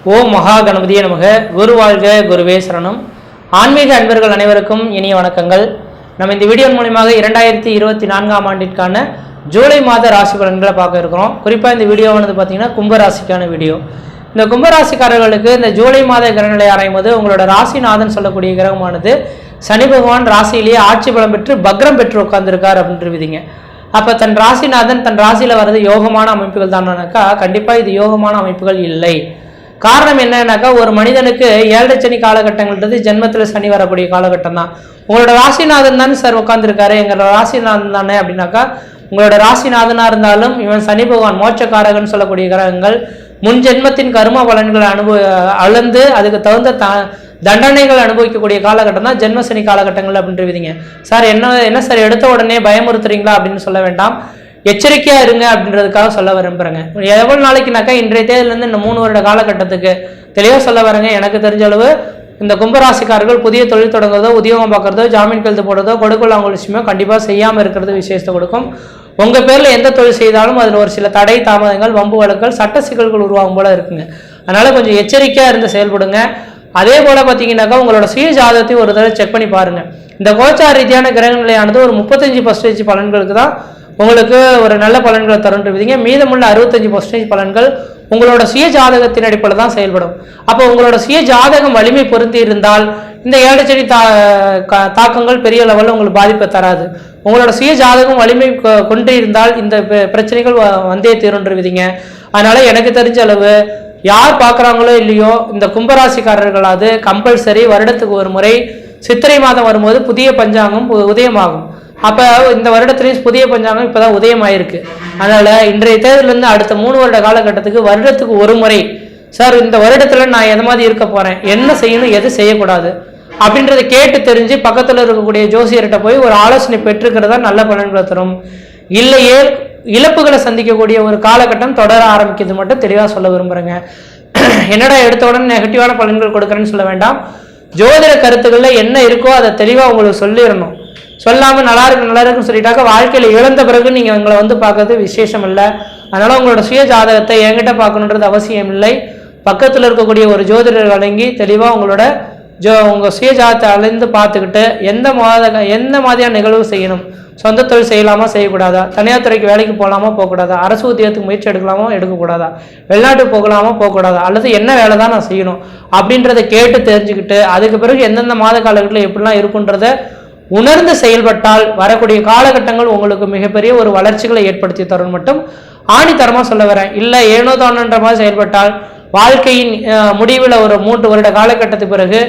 ஓம் மகா கணபதியே நமக. குரு வாழ்க, குருவே சரணம். ஆன்மீக அன்பர்கள் அனைவருக்கும் இனிய வணக்கங்கள். நம்ம இந்த வீடியோ மூலமாக 2024ஆம் ஆண்டிற்கான ஜூலை மாத ராசி பலன்களை பார்க்க இருக்கிறோம். குறிப்பாக இந்த வீடியோவானது பார்த்தீங்கன்னா கும்பராசிக்கான வீடியோ. இந்த கும்பராசிக்காரர்களுக்கு இந்த ஜூலை மாத கிரகங்களை ஆராயும் போது உங்களோட ராசிநாதன் சொல்லக்கூடிய கிரகமானது சனி பகவான் ராசியிலேயே ஆட்சி பலம் பெற்று பக்ரம் பெற்று உட்கார்ந்துருக்கார் அப்படின்ட்டு விதிங்க. அப்போ தன் ராசிநாதன் தன் ராசியில் வர்றது யோகமான அமைப்புகள் தானாக்கா கண்டிப்பாக இது யோகமான அமைப்புகள் இல்லை. காரணம் என்னன்னாக்கா, ஒரு மனிதனுக்கு 7 சனி காலகட்டங்கள்ன்றது ஜென்மத்தில் சனி வரக்கூடிய காலகட்டம் தான். உங்களோட ராசிநாதன் தானே சார் உட்காந்துருக்காரு, எங்களோட ராசிநாதன் தானே அப்படின்னாக்கா, உங்களோட ராசிநாதனாக இருந்தாலும் இவன் சனி பகவான் மோட்சக்காரகன் சொல்லக்கூடிய கிரகங்கள் முன் ஜென்மத்தின் கர்ம பலன்களை அளந்து அதுக்கு தகுந்த தண்டனைகள் அனுபவிக்கக்கூடிய காலகட்டம் தான் ஜென்ம சனி காலகட்டங்கள் அப்படின்ட்டு விதிங்க. சார் என்ன சார் எடுத்த உடனே பயமுறுத்துறீங்களா அப்படின்னு சொல்ல வேண்டாம், எச்சரிக்கையா இருங்க அப்படின்றதுக்காக சொல்ல விரும்புறேங்க. எவ்வளவு நாளைக்குனாக்கா இன்றைய தேதியிலிருந்து இந்த 3 வருட காலகட்டத்துக்கு தெளிவா சொல்ல வரேங்க. எனக்கு தெரிஞ்ச அளவு இந்த கும்பராசிக்காரர்கள் புதிய தொழில் தொடங்குறதோ, உத்தியோகம் பார்க்கறதோ, ஜாமீன் கழுத்து போடுறதோ, கொடுக்கலாங்க விஷயமோ கண்டிப்பா செய்யாம இருக்கிறது விசேஷத்தை கொடுக்கும். உங்க பேர்ல எந்த தொழில் செய்தாலும் அதுல ஒரு சில தடை தாமதங்கள், வம்பு வழக்குகள், சட்ட சிக்கல்கள் உருவாகும் போல இருக்குங்க. அதனால கொஞ்சம் எச்சரிக்கையா இருந்து செயல்படுங்க. அதே போல பார்த்தீங்கன்னாக்கா உங்களோட சுய ஜாதகத்தையும் ஒரு தடவை செக் பண்ணி பாருங்க. இந்த கோச்சார ரீதியான கிரக நிலையானது ஒரு 35% பலன்களுக்கு தான் உங்களுக்கு ஒரு நல்ல பலன்களை தருன்றீங்க. மீதமுள்ள 65% பலன்கள் உங்களோட சுய ஜாதகத்தின் அடிப்படையில் தான் செயல்படும். அப்போ உங்களோட சுய ஜாதகம் வலிமை பொருந்தி இருந்தால் இந்த 7 சனி தாக்கங்கள் பெரிய லெவலில் உங்களுக்கு பாதிப்பை தராது. உங்களோட சுய ஜாதகம் வலிமை கொண்டு இருந்தால் இந்த பிரச்சனைகள் வந்தே தீருன்றீங்க. அதனால எனக்கு தெரிஞ்ச அளவு யார் பார்க்குறாங்களோ இல்லையோ இந்த கும்பராசிக்காரர்களாவது கம்பல்சரி வருடத்துக்கு ஒரு முறை சித்திரை மாதம் வரும்போது புதிய பஞ்சாங்கம் உதயமாகும். அப்போ இந்த வருடத்துலேயும் புதிய பஞ்சாங்கம் இப்போ தான் உதயமாயிருக்கு. அதனால் இன்றைய தேதியிலேருந்து அடுத்த 3 வருட காலகட்டத்துக்கு வருடத்துக்கு ஒரு முறை சார் இந்த வருடத்தில் நான் எது மாதிரி இருக்க போகிறேன், என்ன செய்யணும் எது செய்யக்கூடாது அப்படின்றத கேட்டு தெரிஞ்சு பக்கத்தில் இருக்கக்கூடிய ஜோசியர்கிட்ட போய் ஒரு ஆலோசனை பெற்றுக்கிறதா நல்ல பலன்களை தரும். இல்லையே இழப்புகளை சந்திக்கக்கூடிய ஒரு காலகட்டம் தொடர ஆரம்பிக்கிறது மட்டும் தெளிவாக சொல்ல விரும்புகிறேங்க. என்னடா எடுத்த உடனே நெகட்டிவான பலன்கள் கொடுக்குறேன்னு சொல்ல வேண்டாம். ஜோதிட கருத்துக்களில் என்ன இருக்கோ அதை தெளிவாக உங்களுக்கு சொல்லிடணும். சொல்லாமல் நல்லா இருக்குன்னு சொல்லிட்டாக்க வாழ்க்கையில் இழந்த பிறகு நீங்கள் உங்களை வந்து பார்க்கறது விசேஷம் இல்லை. அதனால் உங்களோட சுய ஜாதகத்தை என்கிட்ட பார்க்கணுன்றது அவசியம் இல்லை. பக்கத்தில் இருக்கக்கூடிய ஒரு ஜோதிடர் வழங்கி தெளிவாக உங்களோட உங்கள் சுய ஜாதகத்தை அலைந்து பார்த்துக்கிட்டு எந்த மாதிரியான நிகழ்வு செய்யணும், சொந்த தொழில் செய்யலாமா செய்யக்கூடாதா, தனியார் துறைக்கு வேலைக்கு போகலாமா போகக்கூடாதா, அரசு உத்தியோகத்துக்கு முயற்சி எடுக்கலாமா எடுக்கக்கூடாதா, வெளிநாட்டுக்கு போகலாமா போகக்கூடாதா, அல்லது என்ன வேலை தான் நான் செய்யணும் அப்படின்றத கேட்டு தெரிஞ்சுக்கிட்டு அதுக்கு பிறகு எந்தெந்த மாத காலகட்டத்தில் எப்படிலாம் இருக்குன்றத உணர்ந்து செயல்பட்டால் வரக்கூடிய காலகட்டங்கள் உங்களுக்கு மிகப்பெரிய ஒரு வளர்ச்சிகளை ஏற்படுத்தி தரும் மட்டும் ஆணித்தரமாக சொல்ல வரேன். இல்லை ஏனோ தானோன்ற மாதிரி செயல்பட்டால் வாழ்க்கையின் முடிவில் ஒரு 3 வருட காலகட்டத்துக்கு பிறகு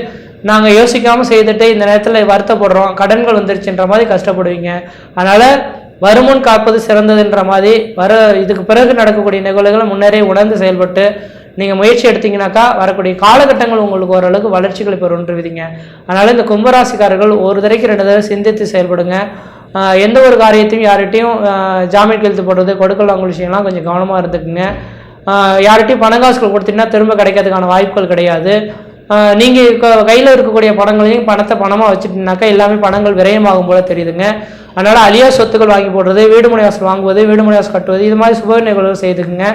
நாங்கள் யோசிக்காமல் செய்துட்டு இந்த நேரத்தில் வருத்தப்படுறோம், கடன்கள் வந்துருச்சுன்ற மாதிரி கஷ்டப்படுவீங்க. அதனால் வருமுன் காப்பது சிறந்ததுன்ற மாதிரி இதுக்கு பிறகு நடக்கக்கூடிய நிகழ்வுகளை முன்னரே உணர்ந்து செயல்பட்டு நீங்கள் முயற்சி எடுத்தீங்கன்னாக்கா வரக்கூடிய காலகட்டங்கள் உங்களுக்கு ஓரளவுக்கு வளர்ச்சிகளை பெறுன்றீங்க. அதனால் இந்த கும்பராசிக்காரர்கள் ஒரு தடவைக்கு 2 தடவை சிந்தித்து செயல்படுங்க. எந்த ஒரு காரியத்தையும் யார்கிட்டையும் ஜாமீன் கழுத்து போடுறது, கொடுக்கலாங்க விஷயம்லாம் கொஞ்சம் கவனமாக இருந்துக்குங்க. யார்கிட்டையும் பணங்காசுகள் கொடுத்தீங்கன்னா திரும்ப கிடைக்கிறதுக்கான வாய்ப்புகள் கிடையாது. நீங்கள் கையில் இருக்கக்கூடிய பணங்களையும் பணமாக வச்சுட்டீங்கன்னாக்கா எல்லாமே பணங்கள் விரயமாகும் போல தெரியுதுங்க. அதனால் அழியா சொத்துக்கள் வாங்கி போடுறது, வீடு மனைவாசல் வாங்குவது, வீடு மனைவாசல் கட்டுவது, இது மாதிரி சுப நிகழ்வுகள் செய்துக்குங்க.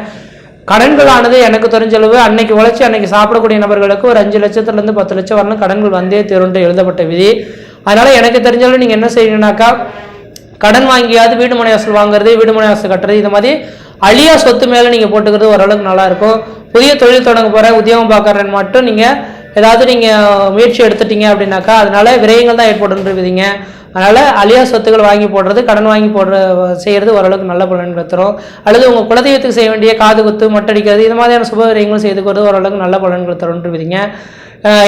கடன்களானது எனக்கு தெரிஞ்சளவு அன்னைக்கு உழைச்சி அன்னைக்கு சாப்பிடக்கூடிய நபர்களுக்கு ஒரு 5 லட்சத்துலேருந்து 10 லட்சம் வரணும் கடன்கள் வந்தே தீருண்டு எழுதப்பட்ட விதி. அதனால் எனக்கு தெரிஞ்சளவு நீங்கள் என்ன செய்யணும்னாக்கா, கடன் வாங்கியாவது வீடு மனைவாசல் வாங்குறது, வீடு மனைவாசல் கட்டுறது, இது மாதிரி அழியா சொத்து மேலே நீங்கள் போட்டுக்கிறது ஓரளவுக்கு நல்லாயிருக்கும். புதிய தொழில் தொடங்க போகிற உத்தியோகம் பார்க்குறேன்னு மட்டும் நீங்கள் ஏதாவது நீங்கள் முயற்சி எடுத்துட்டீங்க அப்படின்னாக்கா அதனால விரயங்கள் தான் ஏற்படுன்றீங்க. அதனால் அழியா சொத்துக்கள் வாங்கி போடுறது, கடன் வாங்கி செய்கிறது ஓரளவுக்கு நல்ல பலன்கள் தரும். அல்லது உங்கள் குலதெய்வத்துக்கு செய்ய வேண்டிய காது குத்து, மொட்டடிக்கிறது, இது மாதிரியான சுப விரயங்களும் செய்துக்கிறது ஓரளவுக்கு நல்ல பலன்கள் தருன்றீங்க.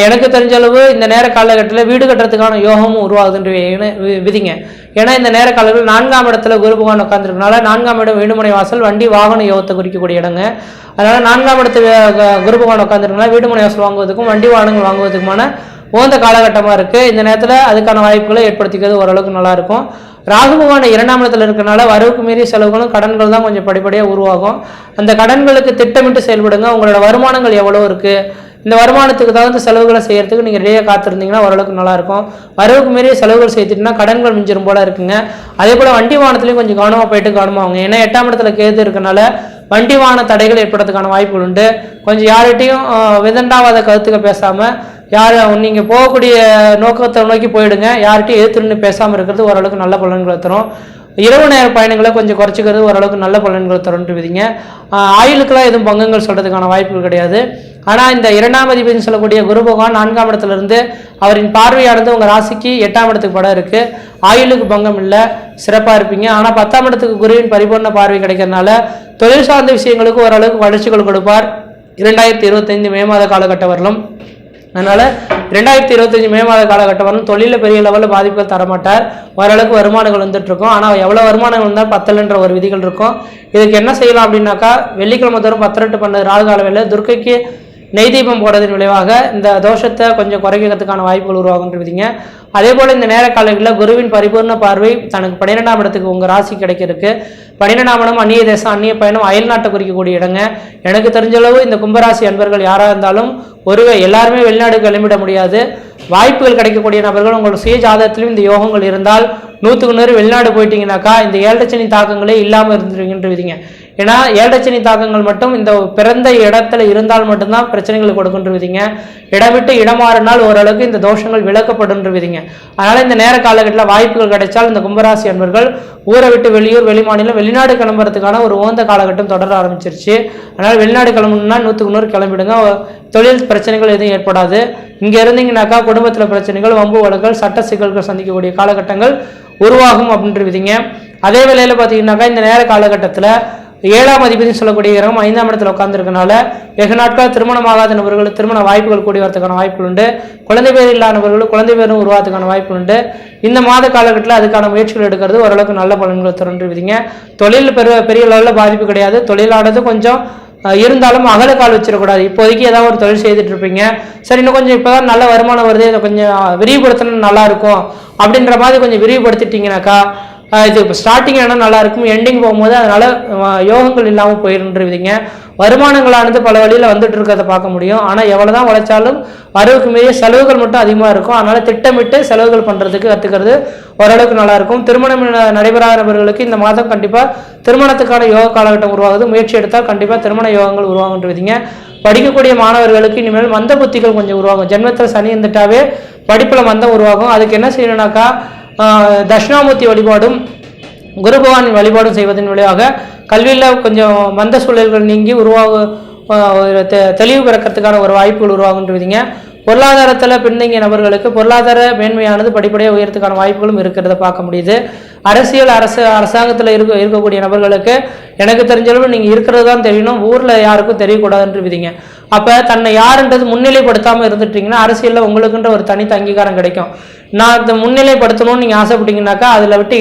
எனக்கு தெரிஞ்ச அளவு இந்த நேர காலகட்டத்தில் வீடு கட்டுறதுக்கான யோகமும் உருவாகுதுன்ற விதிங்க. ஏன்னா இந்த நேர காலத்தில் 4ஆம் இடத்துல குரு பகவான் உட்காந்துருக்கனால 4ஆம் இடம் வீடுமனை வாசல் வண்டி வாகன யோகத்தை குறிக்கக்கூடிய இடங்க. அதனால் 4ஆம் இடத்துல குரு பகவான் உட்காந்துருக்கனால வீடுமனை வாசல் வாங்குவதற்கும் வண்டி வாகனங்கள் வாங்குவதற்குமான உகந்த காலகட்டமாக இருக்குது. இந்த நேரத்தில் அதுக்கான வாய்ப்புகளை ஏற்படுத்திக்கிறது ஓரளவுக்கு நல்லாயிருக்கும். ராகு பகவான் 2ஆம் இடத்துல இருக்கிறனால வரவுக்கு மீறிய செலவுகளும் கடன்கள் தான் கொஞ்சம் படிப்படியாக உருவாகும். அந்த கடன்களுக்கு திட்டமிட்டு செயல்படுங்க. உங்களோட வருமானங்கள் எவ்வளோ இருக்குது, இந்த வருமானத்துக்கு தகுந்த செலவுகளை செய்யறதுக்கு நீங்கள் ரெடியாக காத்திருந்தீங்கன்னா ஓரளவுக்கு நல்லாயிருக்கும். வரவுக்கு மீறிய செலவுகள் செய்துட்டுனா கடன்கள் மிஞ்சிரும் போல இருக்குங்க. அதே போல் வண்டி வாகனத்துலையும் கொஞ்சம் கவனமாக போயிட்டு கவனமாக அவங்க, ஏன்னா 8ஆம் இடத்துல கேது இருக்கனால வண்டி வாகன தடைகள் ஏற்படுறதுக்கான வாய்ப்புகள் உண்டு. கொஞ்சம் யார்கிட்டையும் விதண்டாவாத கருத்துக்க பேசாமல் நீங்கள் போகக்கூடிய நோக்கத்தை நோக்கி போயிடுங்க. யார்கிட்டையும் எதிர்த்து பேசாமல் இருக்கிறது ஓரளவுக்கு நல்ல பலன்களை தரும். இரவு நேர பயணங்களை கொஞ்சம் குறைச்சிக்கிறது ஓரளவுக்கு நல்ல பலன்களை தரும்னு விதிங்க. ஆயுளுக்கெல்லாம் எதுவும் பங்கங்கள் சொல்கிறதுக்கான வாய்ப்புகள் கிடையாது. ஆனால் இந்த 2ஆம் அதிபதினு சொல்லக்கூடிய குரு பகவான் 4ஆம் இடத்துலேருந்து அவரின் பார்வையானது உங்கள் ராசிக்கு 8ஆம் இடத்துக்கு படம் இருக்குது. ஆயுளுக்கு பங்கம் இல்லை, சிறப்பாக இருப்பீங்க. ஆனால் 10ஆம் இடத்துக்கு குருவின் பரிபூர்ண பார்வை கிடைக்கிறதுனால தொழில் சார்ந்த விஷயங்களுக்கு ஓரளவுக்கு வளர்ச்சிகள் கொடுப்பார் 2025 மே மாத காலகட்டம் வரலும். அதனால் 2025 மே மாத காலகட்டம் வரலும் தொழிலில் பெரிய லெவலில் பாதிப்புகள் தரமாட்டார். ஓரளவுக்கு வருமானங்கள் வந்துட்டுருக்கும். ஆனால் எவ்வளோ வருமானங்கள் இருந்தால் பத்தலன்ற ஒரு விதிகள் இருக்கும். இதுக்கு என்ன செய்யலாம் அப்படின்னாக்கா, வெள்ளிக்கிழமை தோறும் 10 பண்ண ராகு கால வேலை துர்க்கைக்கு நெய் தீபம் போடுறதன் விளைவாக இந்த தோஷத்தை கொஞ்சம் குறைக்கிறதுக்கான வாய்ப்புகள் உருவாகுன்றீங்க. அதே போல் இந்த நேர காலங்களில் குருவின் பரிபூர்ண பார்வை தனக்கு 12ஆம் இடத்துக்கு உங்கள் ராசி கிடைக்கிறதுக்கு 12ஆம் இடம் அந்நிய தேசம், அந்நிய பயணம், அயல் நாட்டை குறிக்கக்கூடிய இடங்க. எனக்கு தெரிஞ்சளவு இந்த கும்பராசி அன்பர்கள் யாராக இருந்தாலும் எல்லாருமே வெளிநாடு கிளம்பிட முடியாது. வாய்ப்புகள் கிடைக்கக்கூடிய நபர்கள் உங்களோட சுய ஜாதகத்திலும் இந்த யோகங்கள் இருந்தால் 100க்கு 100 வெளிநாடு போயிட்டீங்கன்னாக்கா இந்த 7 சனி தாக்கங்களே இல்லாமல் இருந்துருங்கன்றீங்க. ஏன்னா 7 சனி தாக்கங்கள் மட்டும் இந்த பிறந்த இடத்துல இருந்தால் மட்டும்தான் பிரச்சனைகளை கொடுக்குன்றீங்க. இடம் விட்டு இடம் மாறினால் ஓரளவுக்கு இந்த தோஷங்கள் விளக்கப்படுன்றீங்க. அதனால இந்த நேர காலகட்டத்தில் வாய்ப்புகள் கிடைச்சால் இந்த கும்பராசி அன்பர்கள் ஊரை விட்டு வெளியூர், வெளிமாநிலம், வெளிநாடு கிளம்புறதுக்கான ஒரு ஓந்த காலகட்டம் தொடர ஆரம்பிச்சிருச்சு. அதனால் வெளிநாடு கிளம்பணும்னா 100க்கு 100 கிளம்பிடுங்க. தொழில் பிரச்சனைகள் எதுவும் ஏற்படாது. இங்கே இருந்தீங்கன்னாக்கா குடும்பத்தில் பிரச்சனைகள், வம்பு வழக்குகள், சட்ட சிக்கல்கள் சந்திக்கக்கூடிய காலகட்டங்கள் உருவாகும் அப்படின்றீங்க. அதே வேளையில் பார்த்தீங்கன்னாக்கா இந்த நேர காலகட்டத்தில் 7ஆம் அதிபதி சொல்லக்கூடிய கிரகம் 5ஆம் இடத்துல உட்கார்ந்துருக்கனால வெகு நாட்கள் திருமணமாகாத நபர்கள் திருமண வாய்ப்புகள் கூடி வரதுக்கான வாய்ப்புகள் உண்டு. குழந்தை பேர் இல்லாதவர்கள் குழந்தை பேரும் உருவாகிறதுக்கான வாய்ப்புகள் உண்டு. இந்த மாத காலகட்டத்தில் அதுக்கான முயற்சிகள் எடுக்கிறது ஓரளவுக்கு நல்ல பலன்களை தருன்றீங்க. தொழில் பெரிய லெவலில் பாதிப்பு கிடையாது. தொழிலானது கொஞ்சம் இருந்தாலும் அகல கால் வச்சிடக்கூடாது. இப்போதைக்கு ஏதாவது ஒரு தொழில் செய்துட்டு இருப்பீங்க, சரி இன்னும் கொஞ்சம் இப்போதான் நல்ல வருமானம் வருது, இதை கொஞ்சம் விரிவுபடுத்தணும் நல்லா இருக்கும் அப்படின்ற மாதிரி கொஞ்சம் விரிவுபடுத்திட்டீங்கன்னாக்கா இது இப்போ ஸ்டார்டிங் ஆனால் நல்லா இருக்கும், எண்டிங் போகும்போது அதனால யோகங்கள் இல்லாமல் போயிருன்றீங்க. வருமானங்களானது பல வழியில் வந்துட்டு இருக்கிறத பார்க்க முடியும். ஆனால் எவ்வளோதான் உழைச்சாலும் வரவுக்கு மீறிய செலவுகள் மட்டும் அதிகமாக இருக்கும். அதனால திட்டமிட்டு செலவுகள் பண்ணுறதுக்கு கற்றுக்கிறது ஓரளவுக்கு நல்லாயிருக்கும். திருமணம் நடைபெறாத நபர்களுக்கு இந்த மாதம் கண்டிப்பாக திருமணத்துக்கான யோக காலகட்டம் உருவாகுது. முயற்சி எடுத்தால் கண்டிப்பாக திருமண யோகங்கள் உருவாகுன்றீங்க. படிக்கக்கூடிய மாணவர்களுக்கு இனிமேல் மந்த புத்திகள் கொஞ்சம் உருவாகும். ஜென்மத்தில் சனி இருந்துட்டாவே படிப்பில் மந்தம் உருவாகும். அதுக்கு என்ன செய்யணும்னாக்கா தட்சிணாமூர்த்தி வழிபாடும் குரு பகவானின் வழிபாடும் செய்வதன் விளைவாக கல்வியில் கொஞ்சம் மந்த சூழல்கள் நீங்கி தெளிவு பிறக்கிறதுக்கான ஒரு வாய்ப்புகள் உருவாகுன்றீங்க. பொருளாதாரத்தில் பின்தங்கிய நபர்களுக்கு பொருளாதார மேன்மையானது படிப்படியாக உயர்த்துக்கான வாய்ப்புகளும் இருக்கிறத பார்க்க முடியுது. அரசாங்கத்தில் இருக்கக்கூடிய நபர்களுக்கு எனக்கு தெரிஞ்சளவு நீங்கள் இருக்கிறது தான் தெரியணும், ஊரில் யாருக்கும் தெரியக்கூடாதுன்றீங்க. அப்போ தன்னை யாருன்றது முன்னிலைப்படுத்தாமல் இருந்துட்டீங்கன்னா அரசியலில் உங்களுக்குன்ற ஒரு தனித்த அங்கீகாரம் கிடைக்கும். நான் இந்த முன்னிலைப்படுத்தணும்னு நீங்கள் ஆசைப்பட்டீங்கன்னாக்கா அதில் விட்டு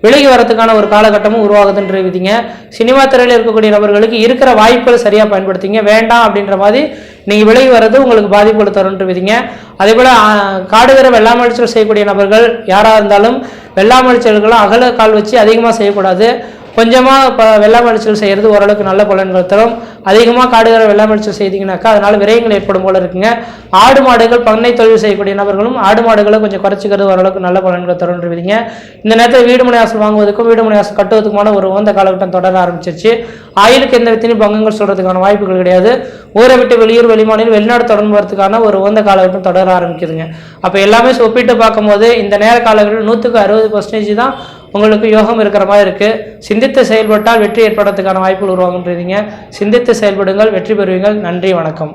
விலகி வரதுக்கான ஒரு காலகட்டமும் உருவாகுதுன்றீங்க. சினிமா துறையில் இருக்கக்கூடிய நபர்களுக்கு இருக்கிற வாய்ப்புகளை சரியாக பயன்படுத்திங்க. வேண்டாம் அப்படின்ற மாதிரி நீங்கள் விலகி வர்றது உங்களுக்கு பாதிப்புகளை தருன்றீங்க. அதே போல் காடுகிற வெள்ளாமலிச்சல் செய்யக்கூடிய நபர்கள் யாராக இருந்தாலும் வெள்ளாமலிச்சல்களை அகல கால் வச்சு அதிகமாக செய்யக்கூடாது. கொஞ்சமாக இப்போ வெள்ளாமலிச்சல் செய்கிறது ஓரளவுக்கு நல்ல பலன்கள் தரும். அதிகமாக காடுகிற வெள்ளாமலிச்சல் செய்தீங்கன்னாக்கா அதனால் விரயங்கள் ஏற்படும் போல இருக்குங்க. ஆடு மாடுகள் பண்ணை தொழில் செய்யக்கூடிய நபர்களும் ஆடு மாடுகளை கொஞ்சம் குறைச்சிக்கிறது ஓரளவுக்கு நல்ல பலன்களை தருன்றீங்க. இந்த நேரத்தில் வீடு மனை வாசல் வாங்குவதற்கும் வீடு மனை வாசல் கட்டுவதற்குமான ஒரு ஓந்த காலகட்டம் தொடர ஆரம்பிச்சிருச்சு. ஆயுளுக்கு எந்த விதத்திலையும் பங்கங்கள் சொல்கிறதுக்கான வாய்ப்புகள் கிடையாது. ஊரை விட்டு வெளியூர், வெளிமாநிலம், வெளிநாடு தொடர்ந்து வரதுக்கான ஒரு ஓந்த காலகட்டம் தொடர ஆரம்பிக்குதுங்க. அப்போ எல்லாமே ஒப்பிட்டு பார்க்கும்போது இந்த நேர காலகட்டம் 100க்கு 60% தான் உங்களுக்கு யோகம் இருக்கிற மாதிரி இருக்குது. சிந்தித்து செயல்பட்டால் வெற்றி ஏற்படுறதுக்கான வாய்ப்புகள் உருவாகுன்றீங்க. சிந்தித்து செயல்படுங்கள், வெற்றி பெறுவீங்கள். நன்றி, வணக்கம்.